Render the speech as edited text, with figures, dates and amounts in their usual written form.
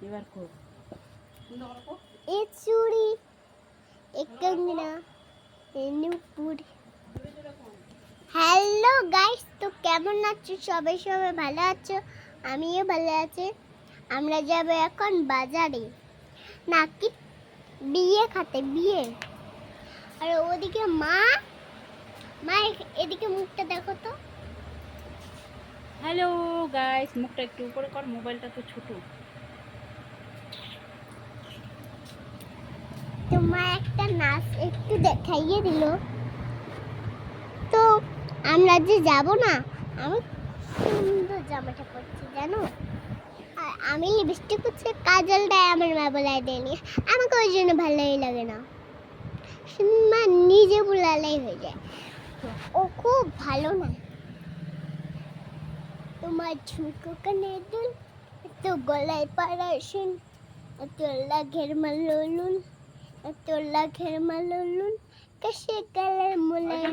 এবার কর ए चूड़ी एक कंगना ए नुपुर হ্যালো গাইস, তো কেমন আছো সবাই? সবাই ভালো আছো? আমিও ভালো আছি। আমরা যাব এখন বাজারে, নাকি বিয়ে খেতে, বিয়ে। আর ওদিকে মা মা এদিকে মুখটা দেখো তো। হ্যালো গাইস, মুখটা একটু উপরে কর, মোবাইলটা তো ছোট। তোমার একটা নাচ একটু দেখাইয়ে দিল। তো আমরা যে যাব না, আমি সুন্দর জামাটা পরছি জানো। আর আমি লিপস্টিক করছি, কাজলটা আমার মা বলাই দেয়নি, আমাকে ওই জন্য ভালোই লাগে না। মা নিজে বলালেই হয়ে যায়, ও খুব ভালো না। তোমার ঝুঁকো কানে দুল, তো গলায় পাড়াশুন, তো লাগের মালুন, তো লাগের মালুন, কাশে গালের মুলায়।